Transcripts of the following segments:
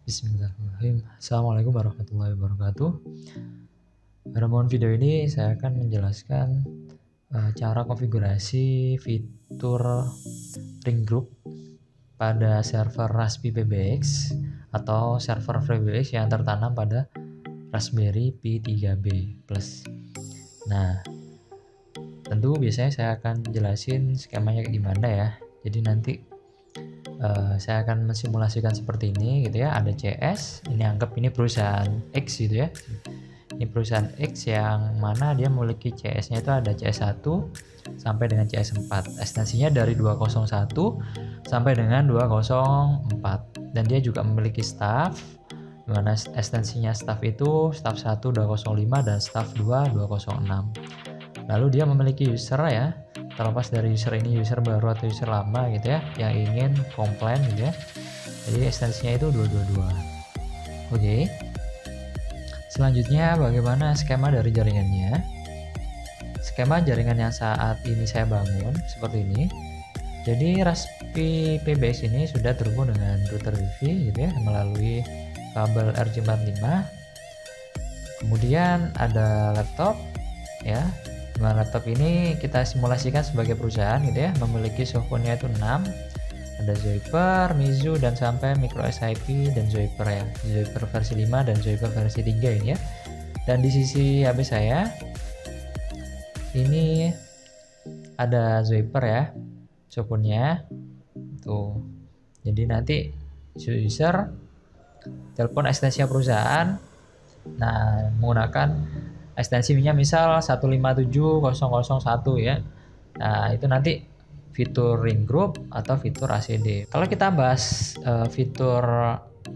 Bismillahirrahmanirrahim. Assalamualaikum warahmatullahi wabarakatuh. Pada momen video ini saya akan menjelaskan cara konfigurasi fitur ring group pada server Raspberry PBX atau server PBX yang tertanam pada Raspberry Pi 3B Plus. Nah, tentu biasanya saya akan jelasin skemanya kayak gimana ya. Jadi nanti saya akan mensimulasikan seperti ini gitu ya. Ada CS, ini anggap ini perusahaan X gitu ya. Ini perusahaan X yang mana dia memiliki CS-nya itu ada CS1 sampai dengan CS4. Ekstensinya dari 201 sampai dengan 204. Dan dia juga memiliki staff, di mana ekstensinya staff itu staff 1 205 dan staff 2 206. Lalu dia memiliki user ya. Terlepas dari user ini user baru atau user lama gitu ya, yang ingin komplain gitu ya. Jadi ekstensinya itu 222. Oke. Selanjutnya bagaimana skema dari jaringannya? Skema jaringan yang saat ini saya bangun seperti ini. Jadi Raspberry PBX ini sudah terhubung dengan router Wi-Fi gitu ya, melalui kabel RJ45. Kemudian ada laptop ya. Nah, laptop ini kita simulasikan sebagai perusahaan gitu ya, memiliki software-nya itu 6. Ada Zoiper, Mizu, dan sampai micro SIP dan Zoiper ya. Zoiper versi 5 dan Zoiper versi 3 ini ya. Dan di sisi HP saya ini ada Zoiper ya, software-nya. Tuh. Jadi nanti user telepon ekstensinya perusahaan. Nah, menggunakan ekstensinya misal 157.0.0.1 ya. Nah, itu nanti fitur ring group atau fitur ACD. Kalau kita bahas fitur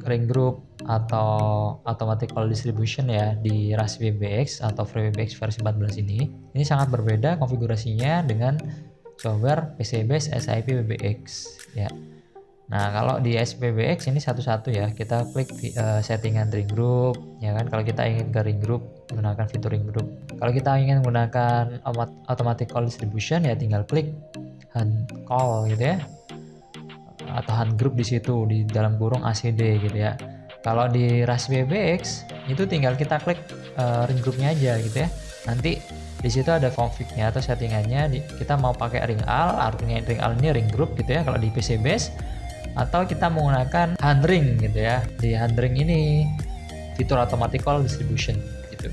ring group atau automatic call distribution ya di Raspberry PBX atau FreeBX versi 14 ini sangat berbeda konfigurasinya dengan software PC-based SIP PBX ya. Nah, kalau di SPBX ini satu-satu ya, kita klik settingan ring group, ya kan? Kalau kita ingin ke ring group, gunakan fitur ring group. Kalau kita ingin menggunakan automatic call distribution, ya tinggal klik hand call gitu ya, atau hand group di situ di dalam kurung ACD gitu ya. Kalau di Raspberry PBX itu tinggal kita klik ring groupnya aja gitu ya. Nanti di situ ada config-nya atau settingannya. Kita mau pakai ring all, artinya ring all ini ring group gitu ya. Kalau di PC base atau kita menggunakan hand ring gitu ya. Di hand ring ini fitur automatic call distribution gitu.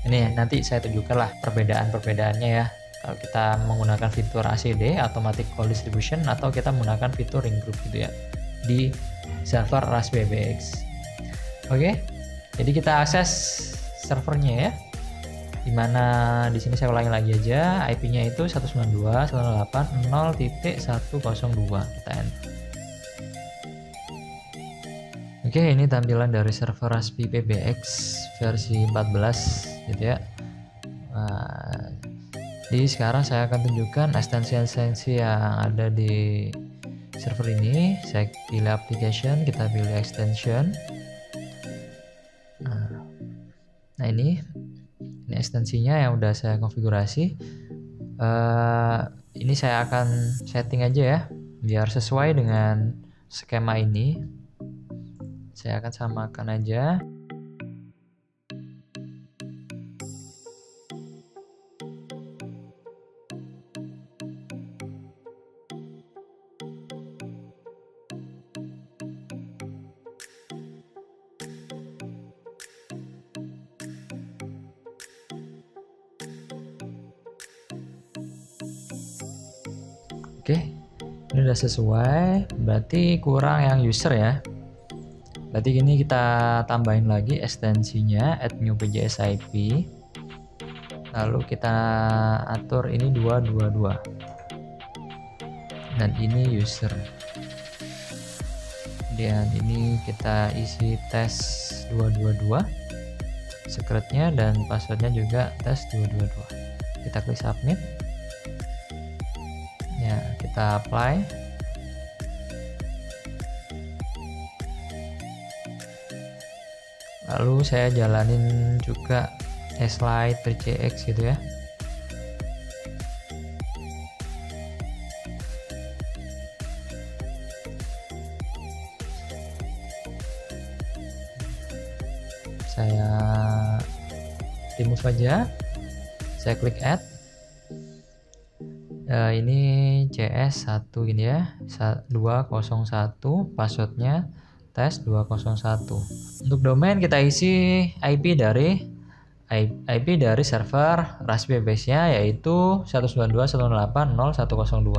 Ini nanti saya tunjukkan lah perbedaan-perbedaannya ya. Kalau kita menggunakan fitur ACD automatic call distribution atau kita menggunakan fitur ring group gitu ya di server Raspberry PBX. Oke. Jadi kita akses servernya ya. Dimana di sini saya ulangi lagi aja, IP-nya itu 192.168.0.102 kita enter. Oke, ini tampilan dari server Raspberry PBX versi 14 gitu ya. Nah, jadi sekarang saya akan tunjukkan ekstensi-ekstensi yang ada di server ini. Saya pilih application, kita pilih extension. Nah ini ekstensinya yang udah saya konfigurasi. Ini saya akan setting aja ya biar sesuai dengan skema ini. Saya akan samakan aja. Oke, ini udah sesuai, berarti kurang yang user ya. Berarti gini kita tambahin lagi ekstensinya add new PJSIP. Lalu kita atur ini 222. Dan ini user. Dan ini kita isi tes 222. Secretnya dan passwordnya juga tes 222. Kita klik submit. Ya, kita apply. Lalu saya jalanin juga slide PCX gitu ya. saya remove aja, saya klik add. Ini CS1 ini ya, 201, passwordnya tes 201. Untuk domain kita isi IP dari server Raspberry base-nya, yaitu 192.168.0.102.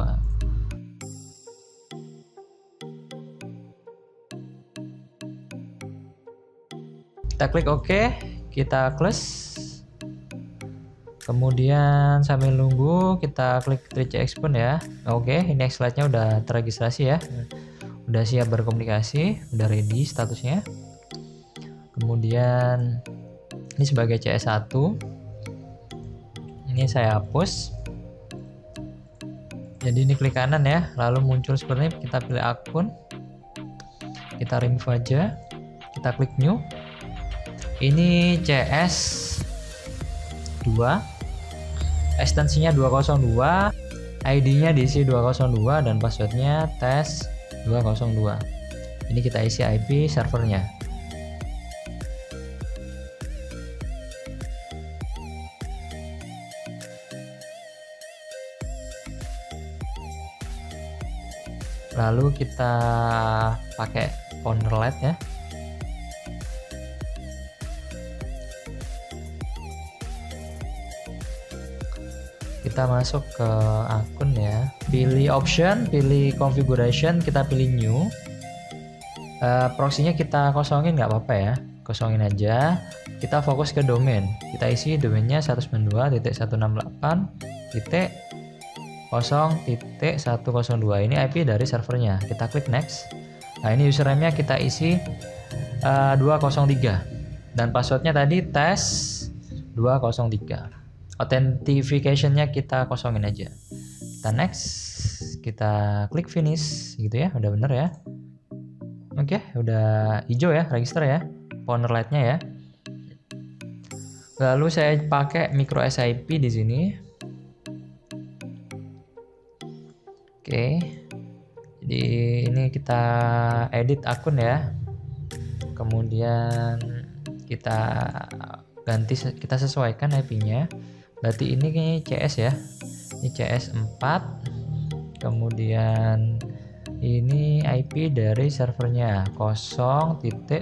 Kita klik OK, kita close. Kemudian sambil nunggu kita klik 3C Expand ya. Oke, ini slide-nya udah terregistrasi ya. Udah siap berkomunikasi, udah ready statusnya. Kemudian ini sebagai CS1. Ini saya hapus. Jadi ini klik kanan ya, lalu muncul seperti ini, kita pilih akun. Kita remove aja. Kita klik new. Ini CS2. Ekstensinya 202, ID-nya diisi 202 dan passwordnya tes 202. Ini kita isi IP servernya. Lalu kita pakai Founder Lite ya. Kita masuk ke akun ya, pilih option, pilih configuration, kita pilih new. Proxy-nya kita kosongin nggak apa-apa ya, kosongin aja. Kita fokus ke domain, kita isi domainnya 192.168.0.102. Ini IP dari servernya, kita klik next. Nah ini username-nya kita isi 203 dan passwordnya tadi tes 203. Authentication-nya kita kosongin aja. Kita next, kita klik finish gitu ya, udah bener ya. Oke, udah hijau ya, register ya, Founder Lite-nya ya. Lalu saya pakai micro SIP di sini. Oke. Jadi ini kita edit akun ya. Kemudian kita ganti, kita sesuaikan IP-nya. Berarti ini CS ya, ini CS4. Kemudian ini IP dari servernya 0.102.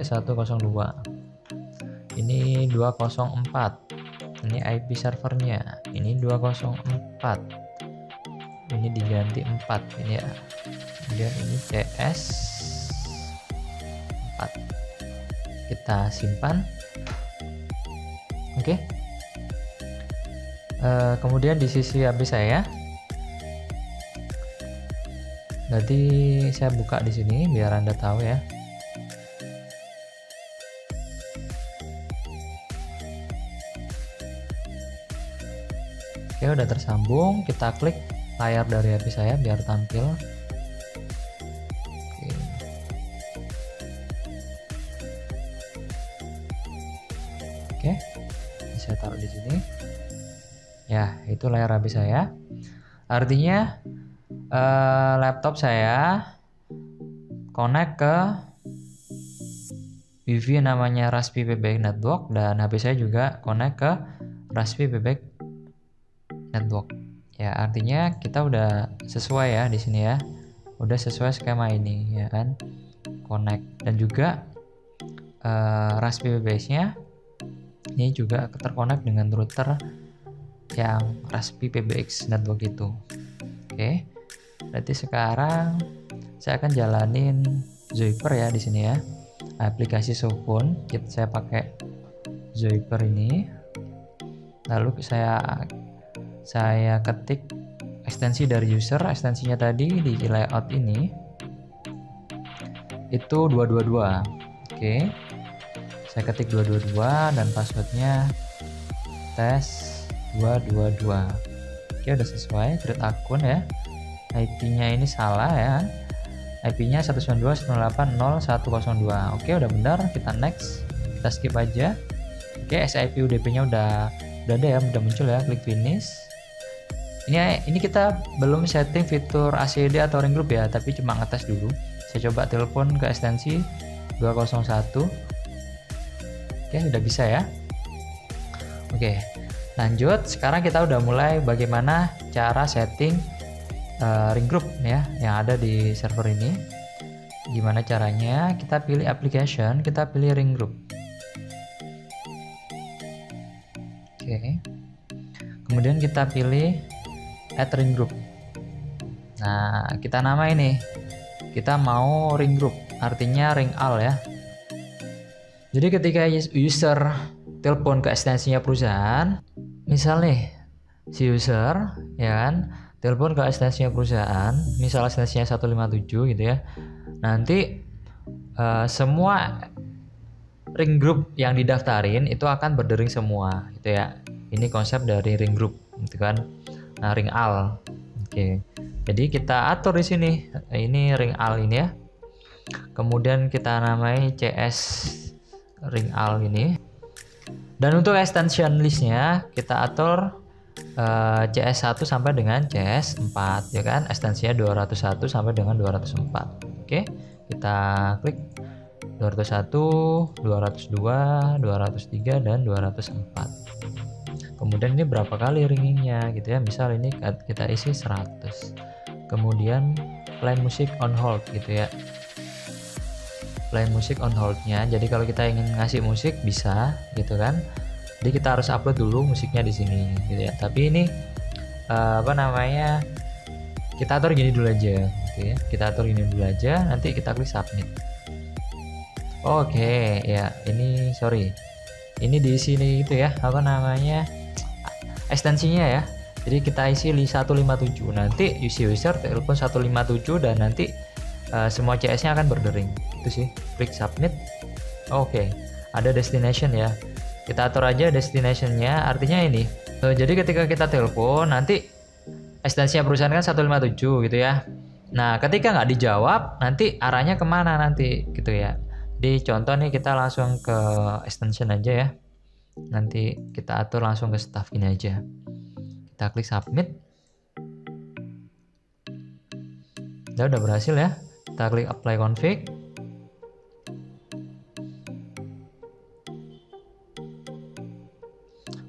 Ini 204. Ini IP servernya, ini 204. Ini diganti 4 ini ya. Kemudian ini CS4. Kita simpan. Oke. Kemudian di sisi HP saya, berarti saya buka di sini biar Anda tahu ya. Oke, udah tersambung. Kita klik layar dari HP saya biar tampil. Oke, saya taruh di sini. Ya, itu layar HP saya. Artinya laptop saya connect ke Wi-Fi namanya Raspberry Pi Network, dan HP saya juga connect ke Raspberry Pi Network. Ya, artinya kita udah sesuai ya di sini ya. Udah sesuai skema ini ya kan. Connect, dan juga Raspberry base-nya ini juga terkonek dengan router yang Raspberry PBX Network itu. Oke, berarti sekarang saya akan jalanin Zoiper ya di sini ya, aplikasi Sophone. Saya pakai Zoiper ini, lalu saya ketik ekstensi dari user. Ekstensinya tadi di layout ini itu 222. Oke, saya ketik 222 dan passwordnya tes 222. Oke, udah sesuai, create akun ya. IP-nya ini salah ya, IP-nya 192.168.0.102. Oke, udah benar, kita next, kita skip aja. Oke, SIP UDP-nya udah ada ya, udah muncul ya, klik finish. Ini kita belum setting fitur ACD atau ring group ya, tapi cuma ngetes dulu. Saya coba telepon ke ekstensi 201. Oke, Oke, udah bisa ya. Oke, lanjut. Sekarang kita udah mulai bagaimana cara setting ring group ya yang ada di server ini. Gimana caranya? Kita pilih application, kita pilih ring group. Oke. Kemudian kita pilih add ring group. Nah, kita nama ini. Kita mau ring group, artinya ring all ya. Jadi ketika user telepon ke ekstensinya perusahaan, misal nih si user ya kan telepon ke ekstensinya perusahaan, misal ekstensinya 157 gitu ya. Nanti semua ring group yang didaftarin itu akan berdering semua gitu ya. Ini konsep dari ring group gitu kan. Nah, ring all. Oke. Jadi kita atur di sini. Ini ring all ini ya. Kemudian kita namai CS ring all ini. Dan untuk extension listnya kita atur CS1 sampai dengan CS4 ya kan, ekstensinya 201 sampai dengan 204. Oke, kita klik 201, 202, 203 dan 204. Kemudian ini berapa kali ringingnya gitu ya, misal ini kita isi 100. Kemudian play music on hold gitu ya, play music on holdnya. Jadi kalau kita ingin ngasih musik bisa gitu kan. Jadi kita harus upload dulu musiknya di sini gitu ya. Tapi ini kita atur gini dulu aja gitu ya. Kita atur gini dulu aja, nanti kita klik submit. Oke, ya ini sorry. Ini di sini gitu ya, ekstensinya ya. Jadi kita isi 157. Nanti user telepon 157 dan nanti semua CS-nya akan berdering. Itu sih. Klik submit. Oke, ada destination ya. Kita atur aja destination-nya, artinya ini. Jadi ketika kita telepon, nanti ekstensinya perusahaan kan 157 gitu ya. Nah, ketika nggak dijawab, nanti arahnya kemana nanti gitu ya. Jadi contoh nih kita langsung ke extension aja ya. Nanti kita atur langsung ke staff ini aja. Kita klik submit. Udah berhasil ya. Kita klik apply config.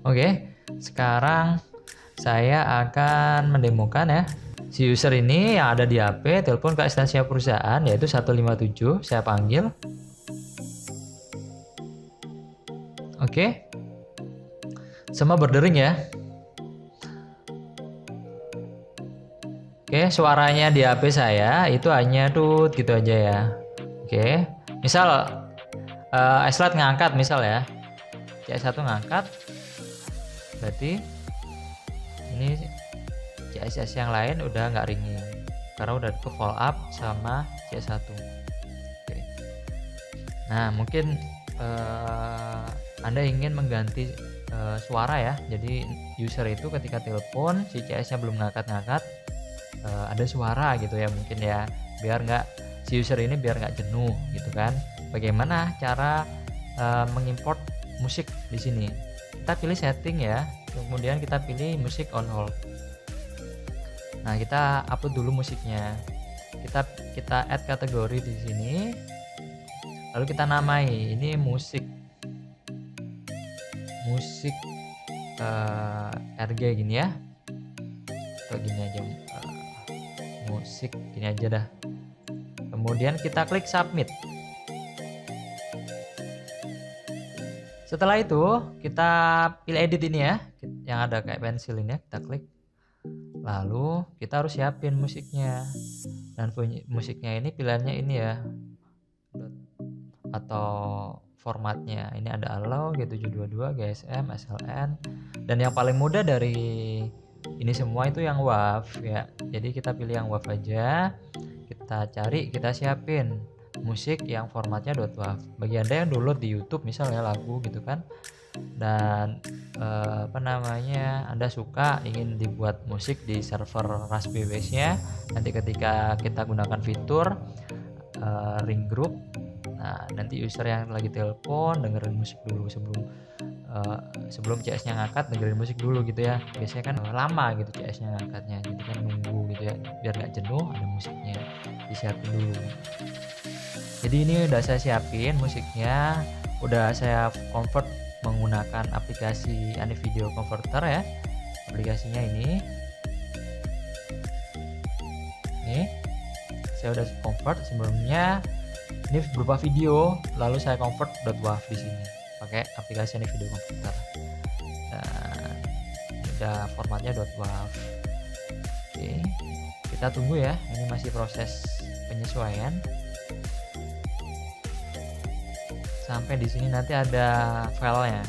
Oke, sekarang saya akan mendemokan ya. Si user ini yang ada di HP telepon ke ekstensinya perusahaan yaitu 157, saya panggil. Oke. Semua berdering ya. Oke, suaranya di HP saya itu hanya tut gitu aja ya. Oke. Misal Eslat ngangkat misal ya. CS1 ngangkat. Berarti ini CSS yang lain udah nggak ringing karena udah ke follow up sama CS1. Oke. Nah, mungkin Anda ingin mengganti suara ya. Jadi user itu ketika telepon si CS-nya belum ngangkat-ngangkat, ada suara gitu ya mungkin ya, biar nggak si user ini biar nggak jenuh gitu kan. Bagaimana cara mengimport musik di sini? Kita pilih setting ya, kemudian kita pilih music on hold. Nah, kita upload dulu musiknya. Kita add kategori di sini. Lalu kita namai ini musik RG gini ya. Atau gini aja. Musik gini aja dah. Kemudian kita klik submit. Setelah itu kita pilih edit ini ya, yang ada kayak pensil ini ya, kita klik. Lalu kita harus siapin musiknya. Dan musiknya ini pilihannya ini ya, atau formatnya. Ini ada allow, G722, GSM, SLN. Dan yang paling mudah dari ini semua itu yang WAV ya. Jadi kita pilih yang WAV aja. Kita cari, kita siapin musik yang formatnya .wav. Bagi Anda yang download di YouTube misalnya lagu gitu kan, dan Anda suka ingin dibuat musik di server Raspberry Base-nya, nanti ketika kita gunakan fitur ring group, nah nanti user yang lagi telepon dengerin musik dulu sebelum CS-nya ngangkat, dengerin musik dulu gitu ya. Biasanya kan lama gitu CS-nya ngangkatnya, jadi kan nunggu gitu ya, biar nggak jenuh ada musiknya disiapin dulu. Jadi ini udah saya siapin musiknya. udah saya convert menggunakan aplikasi AnyVideo Converter ya. Aplikasinya ini saya udah convert sebelumnya, ini berupa video, lalu saya convert .wav di sini pakai aplikasi AnyVideo Converter. Dan udah formatnya .wav. Oke, kita tunggu ya, ini masih proses penyesuaian. Sampai di sini nanti ada filenya.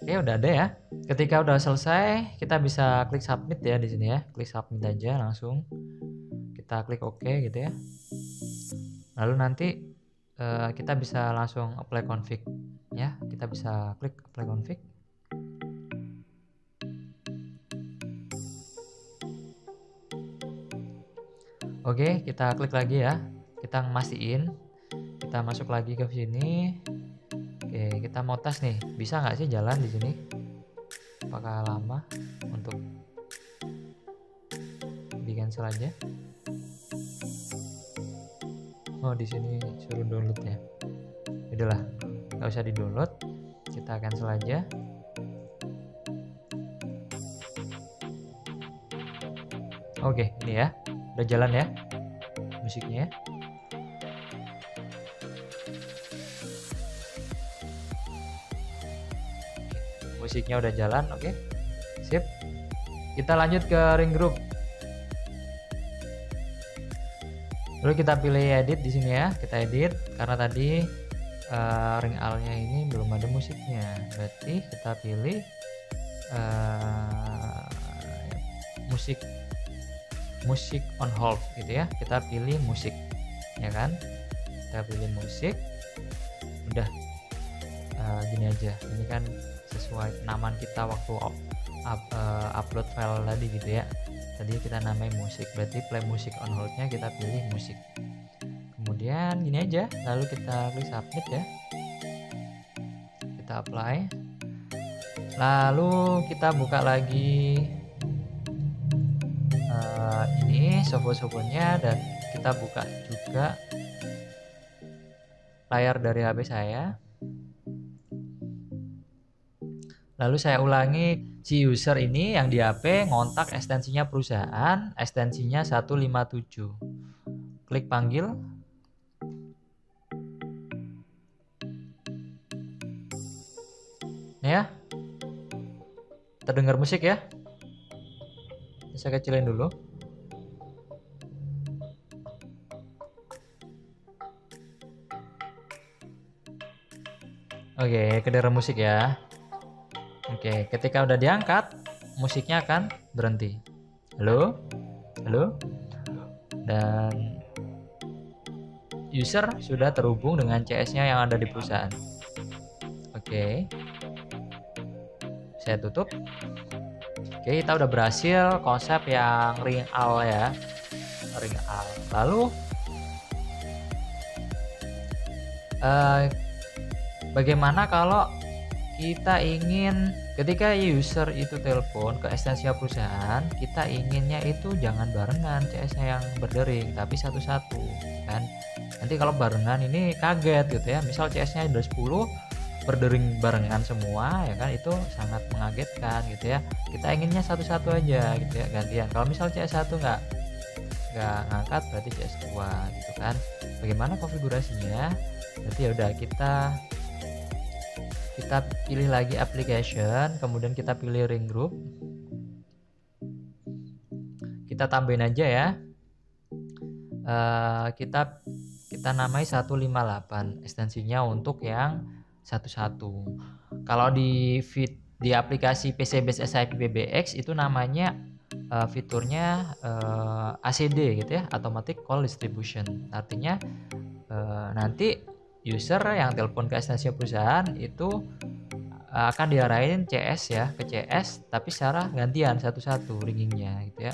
Oke, udah ada ya. Ketika udah selesai, kita bisa klik submit ya di sini ya. Klik submit aja langsung. Kita klik OK gitu ya. Lalu nanti kita bisa langsung apply config ya. Kita bisa klik apply config. Oke, kita klik lagi ya. Kita mastiin. Kita masuk lagi ke sini. Oke, kita mau tes nih, bisa nggak sih jalan di sini? Apakah lama untuk di cancel aja? Oh, di sini suruh download ya. Udahlah, nggak usah di download, kita cancel aja. Oke, ini ya, udah jalan ya musiknya. Musiknya udah jalan, oke. Sip. Kita lanjut ke ring group. Lalu kita pilih edit di sini ya, kita edit karena tadi ring all-nya ini belum ada musiknya. Berarti kita pilih musik on hold gitu ya. Kita pilih musik, ya kan? Kita pilih musik. Udah gini aja. Ini kan sesuai penamaan kita waktu upload file tadi gitu ya. Tadi kita namai musik, berarti play musik on hold-nya kita pilih musik. Kemudian gini aja, lalu kita klik submit ya. Kita apply. Lalu kita buka lagi ini software-nya dan kita buka juga layar dari HP saya. Lalu saya ulangi, si user ini yang di HP ngontak ekstensinya perusahaan, ekstensinya 157. Klik panggil. Ya. Terdengar musik ya. Saya kecilin dulu. Oke, kedengar musik ya. Oke, ketika udah diangkat, musiknya akan berhenti. Halo? Halo? Dan user sudah terhubung dengan CS-nya yang ada di perusahaan. Oke. Saya tutup. Oke, kita udah berhasil konsep yang ring all ya. Ring all. Lalu bagaimana kalau kita ingin ketika user itu telepon ke ekstensi perusahaan, kita inginnya itu jangan barengan CS-nya yang berdering, tapi satu-satu kan. Nanti kalau barengan ini kaget gitu ya. Misal CS-nya ada 10 berdering barengan semua ya kan, itu sangat mengagetkan gitu ya. Kita inginnya satu-satu aja gitu ya, gantian. Kalau misal CS1 nggak ngangkat, berarti CS2 gitu kan. Bagaimana konfigurasinya? Berarti ya udah, kita pilih lagi application, kemudian kita pilih ring group, kita tambahin aja ya, kita namai 158 ekstensinya untuk yang satu-satu. Kalau di aplikasi PC Base SIP PBX itu namanya fiturnya ACD gitu ya, Automatic Call Distribution. Artinya nanti user yang telepon ke ekstensi perusahaan itu akan diarahin CS ya, ke CS, tapi secara gantian satu-satu ringingnya gitu ya.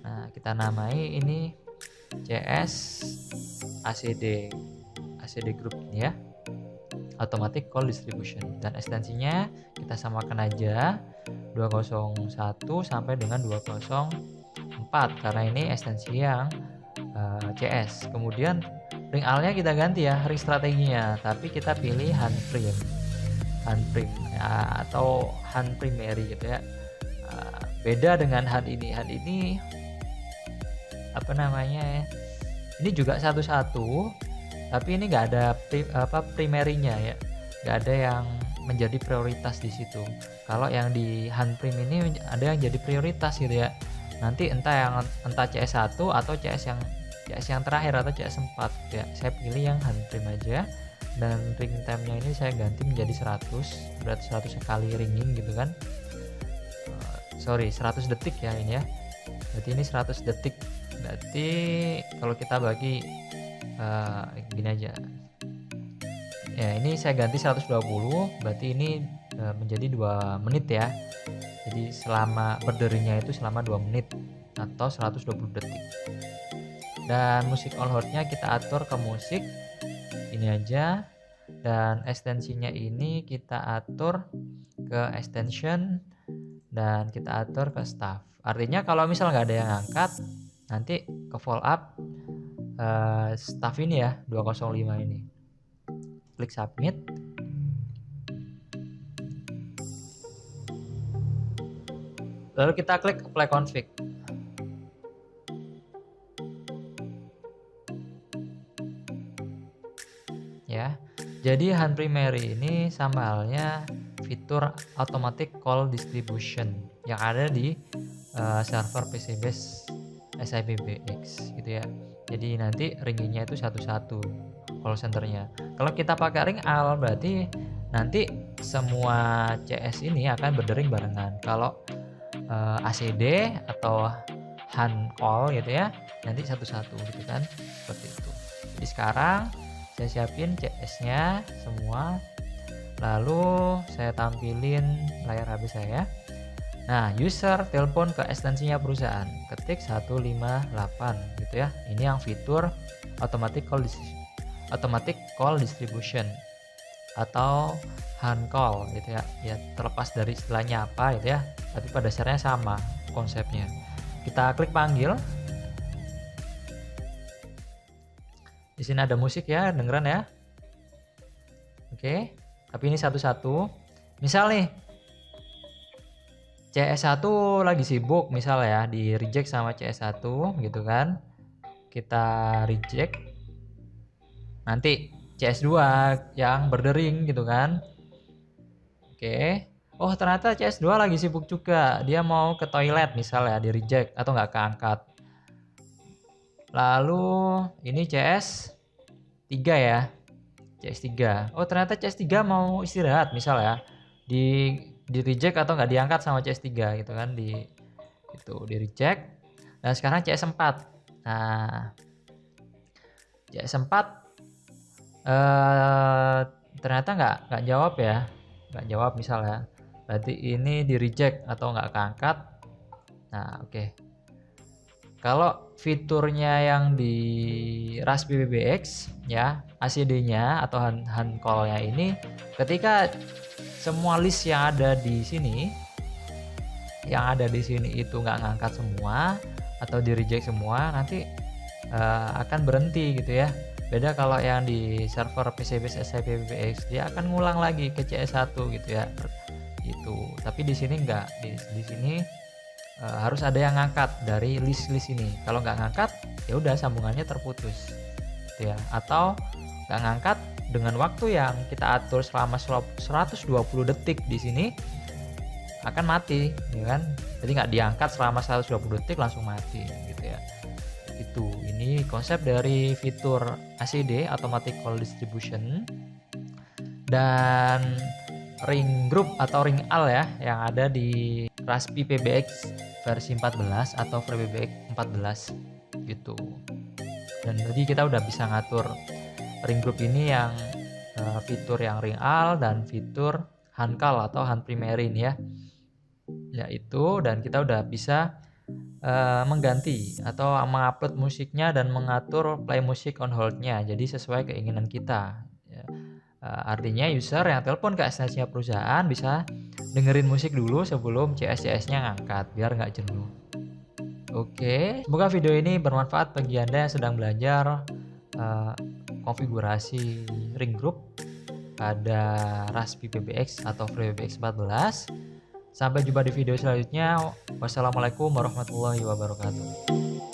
Nah, kita namai ini CS ACD group ini ya, Automatic Call Distribution, dan ekstensinya kita samakan aja 201 sampai dengan 204 karena ini ekstensi yang CS. Kemudian ring AL-nya kita ganti ya, ring strateginya, tapi kita pilih handprim ya, atau hand primary gitu ya. Beda dengan hand ini. Hand ini apa namanya ya? Ini juga satu-satu, tapi ini nggak ada primary-nya ya, nggak ada yang menjadi prioritas di situ. Kalau yang di hand prim ini ada yang jadi prioritas gitu ya. Nanti entah CS1 atau CS yang terakhir atau CS4 ya. Saya pilih yang hand prim aja, dan ring time-nya ini saya ganti menjadi 100, berarti 100 kali ringing gitu kan. Sorry, 100 detik ya ini ya. Berarti ini 100 detik. Berarti kalau kita bagi gini aja. Ya, ini saya ganti 120, berarti ini menjadi 2 menit ya. Jadi selama berderingnya itu selama 2 menit atau 120 detik. Dan musik on hold-nya kita atur ke musik ini aja, dan ekstensinya ini kita atur ke extension dan kita atur ke staff. Artinya kalau misal nggak ada yang angkat, nanti ke follow up staff ini ya, 205 ini. Klik submit. Lalu kita klik apply config. Ya. Jadi hand primary ini sama halnya fitur automatic call distribution yang ada di server PCBase SIPBX gitu ya. Jadi nanti ringingnya itu satu-satu call centernya. Kalau kita pakai ring AL berarti nanti semua CS ini akan berdering barengan. Kalau ACD atau hand call gitu ya, nanti satu-satu gitu kan, seperti itu. Jadi sekarang saya siapin CS-nya semua, lalu saya tampilin layar HP saya. Nah, user telepon ke ekstensinya perusahaan, ketik 158 gitu ya. Ini yang fitur automatic call distribution atau hand call gitu ya. Ya terlepas dari istilahnya apa gitu ya, tapi pada dasarnya sama konsepnya. Kita klik panggil. Di sini ada musik ya, dengeran ya. Oke, tapi ini satu-satu. Misal nih, CS1 lagi sibuk misal ya, di reject sama CS1 gitu kan. Kita reject. Nanti CS2 yang berdering gitu kan. Oke. Oh, ternyata CS2 lagi sibuk juga. Dia mau ke toilet misal ya, di reject atau nggak keangkat. Lalu ini CS3 ya. CS3. Oh, ternyata CS3 mau istirahat misal ya. Di reject atau nggak diangkat sama CS3 gitu kan, di reject. Dan sekarang CS4. Nah, CS4 ternyata nggak jawab ya. Nggak jawab misal ya. Berarti ini di reject atau nggak keangkat. Nah, oke. Kalau fiturnya yang di Raspberry PBX ya, ACD-nya atau hand call-nya ini, ketika semua list yang ada di sini itu nggak ngangkat semua atau di reject semua, nanti akan berhenti gitu ya. Beda kalau yang di server PCBase SIPBX, dia akan ngulang lagi ke CS1 gitu ya. Itu. Tapi di sini enggak. Di sini harus ada yang ngangkat dari list ini. Kalau nggak ngangkat, ya udah sambungannya terputus. Gitu ya. Atau nggak ngangkat dengan waktu yang kita atur selama 120 detik di sini akan mati, ya kan? Jadi nggak diangkat selama 120 detik langsung mati gitu ya. Itu ini konsep dari fitur ACD automatic call distribution dan ring group atau ring AL ya yang ada di Raspberry PBX versi 14 atau FreeBBX 14 gitu. Dan tadi kita udah bisa ngatur ring group ini yang fitur yang ring AL dan fitur hand call atau hand primary ini ya. Yaitu, dan kita udah bisa mengganti atau mengupload musiknya dan mengatur play music on hold-nya jadi sesuai keinginan kita ya. Artinya user yang telepon ke ekstensinya perusahaan bisa dengerin musik dulu sebelum CS-nya ngangkat biar nggak jenuh Oke, semoga video ini bermanfaat bagi Anda yang sedang belajar konfigurasi ring group pada Raspi PBX atau FreeBX 14. Sampai jumpa di video selanjutnya. Wassalamualaikum warahmatullahi wabarakatuh.